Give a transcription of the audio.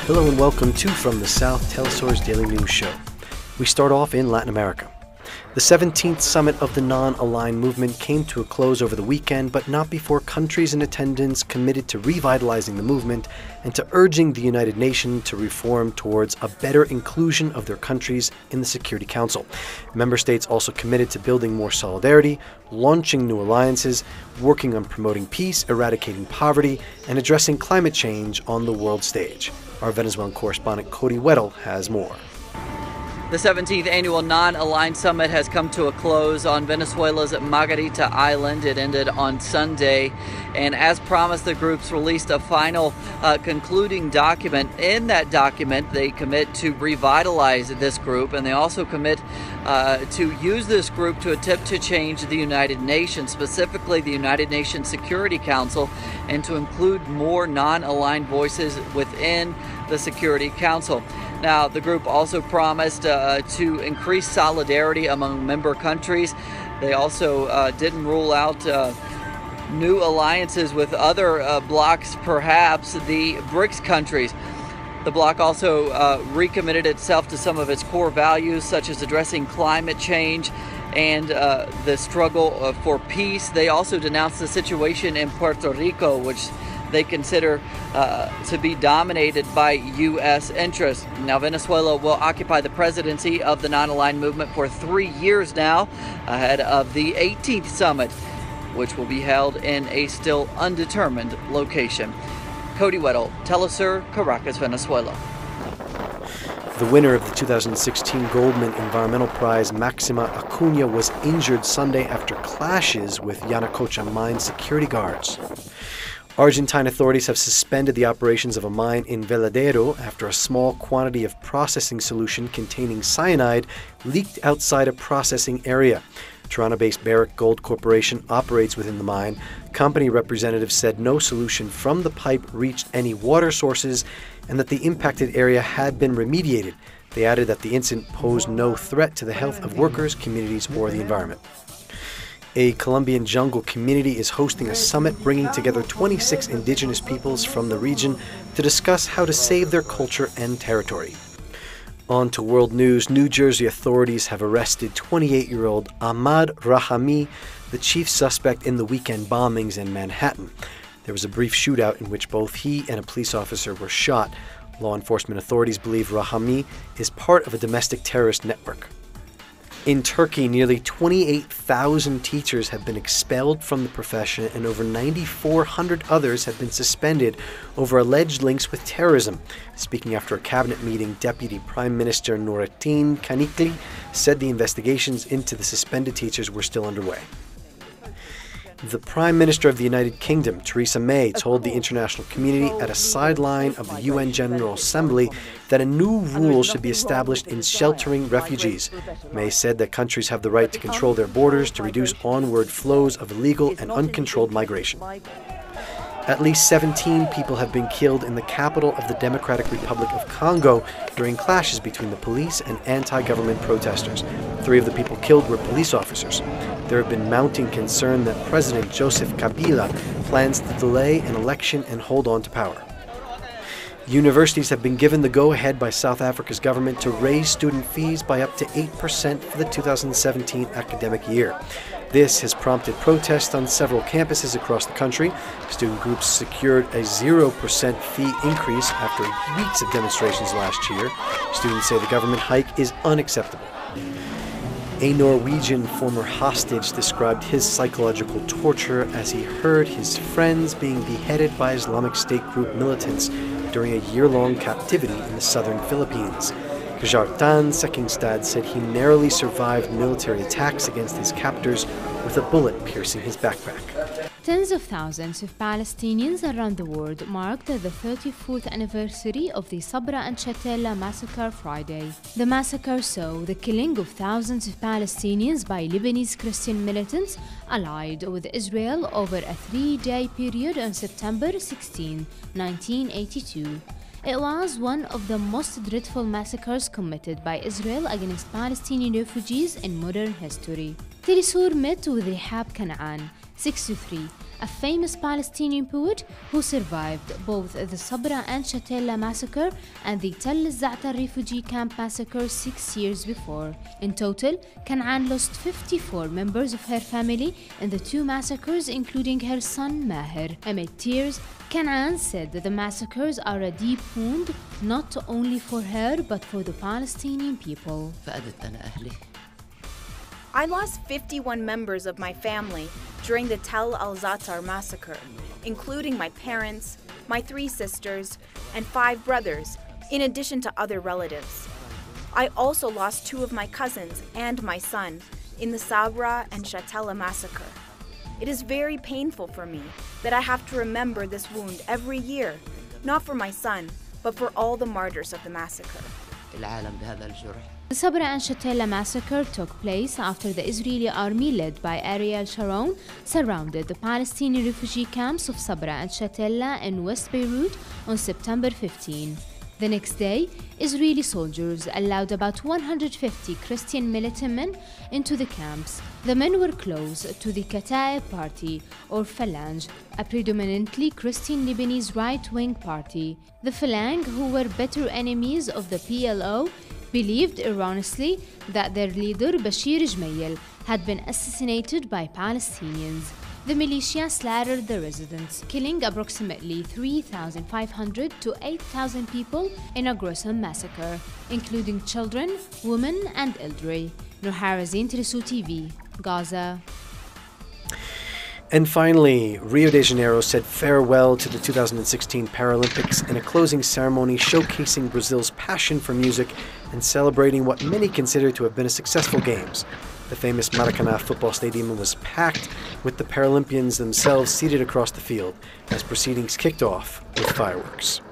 Hello and welcome to From the South, teleSur's daily news show. We start off in Latin America. The 17th summit of the non-aligned movement came to a close over the weekend, but not before countries in attendance committed to revitalizing the movement and to urging the United Nations to reform towards a better inclusion of their countries in the Security Council. Member states also committed to building more solidarity, launching new alliances, working on promoting peace, eradicating poverty, and addressing climate change on the world stage. Our Venezuelan correspondent Cody Weddle has more. The 17th annual non-aligned summit has come to a close on Venezuela's Margarita Island. It ended on Sunday, and as promised, the groups released a final concluding document. In that document, they commit to revitalize this group, and they also commit to use this group to attempt to change the United Nations, specifically the United Nations Security Council, and to include more non-aligned voices within the Security Council. Now, the group also promised to increase solidarity among member countries. They also didn't rule out new alliances with other blocs, perhaps the BRICS countries. The bloc also recommitted itself to some of its core values, such as addressing climate change and the struggle for peace. They also denounced the situation in Puerto Rico, which they consider to be dominated by U.S. interests. Now, Venezuela will occupy the presidency of the non-aligned movement for 3 years now, ahead of the 18th summit, which will be held in a still undetermined location. Cody Weddle, teleSur, Caracas, Venezuela. The winner of the 2016 Goldman Environmental Prize, Maxima Acuna, was injured Sunday after clashes with Yanacocha mine security guards. Argentine authorities have suspended the operations of a mine in Veladero after a small quantity of processing solution containing cyanide leaked outside a processing area. Toronto-based Barrick Gold Corporation operates within the mine. Company representatives said no solution from the pipe reached any water sources and that the impacted area had been remediated. They added that the incident posed no threat to the health of workers, communities, or the environment. A Colombian jungle community is hosting a summit bringing together 26 indigenous peoples from the region to discuss how to save their culture and territory. On to world news. New Jersey authorities have arrested 28-year-old Ahmad Rahami, the chief suspect in the weekend bombings in Manhattan. There was a brief shootout in which both he and a police officer were shot. Law enforcement authorities believe Rahami is part of a domestic terrorist network. In Turkey, nearly 28,000 teachers have been expelled from the profession and over 9,400 others have been suspended over alleged links with terrorism. Speaking after a cabinet meeting, Deputy Prime Minister Nurettin Canikli said the investigations into the suspended teachers were still underway. The Prime Minister of the United Kingdom, Theresa May, told the international community at a sideline of the UN General Assembly that a new rule should be established in sheltering refugees. May said that countries have the right to control their borders to reduce onward flows of illegal and uncontrolled migration. At least 17 people have been killed in the capital of the Democratic Republic of Congo during clashes between the police and anti-government protesters. 3 of the people killed were police officers. There have been mounting concern that President Joseph Kabila plans to delay an election and hold on to power. Universities have been given the go-ahead by South Africa's government to raise student fees by up to 8% for the 2017 academic year. This has prompted protests on several campuses across the country. Student groups secured a 0% fee increase after weeks of demonstrations last year. Students say the government hike is unacceptable. A Norwegian former hostage described his psychological torture as he heard his friends being beheaded by Islamic State group militants during a year-long captivity in the southern Philippines. Kjartan Sekingstad said he narrowly survived military attacks against his captors with a bullet piercing his backpack. Tens of thousands of Palestinians around the world marked the 34th anniversary of the Sabra and Shatila massacre Friday. The massacre saw the killing of thousands of Palestinians by Lebanese Christian militants allied with Israel over a 3-day period on September 16, 1982. It was one of the most dreadful massacres committed by Israel against Palestinian refugees in modern history. teleSur met with REHAB KANAAN, 63, a famous Palestinian poet who survived both the Sabra and Shatila massacre and the TELS'Ur refugee camp massacre 6 years before. In total, KANAAN lost 54 members of her family in the two massacres, including her son Maher. Amid tears, KANAAN said that the massacres are a deep wound not only for her but for the Palestinian people. I lost 51 members of my family during the Tel al-Zatar massacre, including my parents, my 3 sisters, and 5 brothers, in addition to other relatives. I also lost 2 of my cousins and my son in the Sabra and Shatila massacre. It is very painful for me that I have to remember this wound every year, not for my son, but for all the martyrs of the massacre. The Sabra and Shatila massacre took place after the Israeli army led by Ariel Sharon surrounded the Palestinian refugee camps of Sabra and Shatila in West Beirut on September 15. The next day, Israeli soldiers allowed about 150 Christian militant men into the camps. The men were close to the KANAAN party, or Phalange, a predominantly Christian Lebanese right-wing party. The Phalange, who were bitter enemies of the PLO, believed erroneously that their leader Bashir Gemayel had been assassinated by Palestinians. The militia slaughtered the residents, killing approximately 3,500 to 8,000 people in a gruesome massacre, including children, women, and elderly. Noor Harazin, teleSur's TV, Gaza. And finally, Rio de Janeiro said farewell to the 2016 Paralympics in a closing ceremony showcasing Brazil's passion for music and celebrating what many consider to have been a successful games. The famous Maracanã football stadium was packed, with the Paralympians themselves seated across the field as proceedings kicked off with fireworks.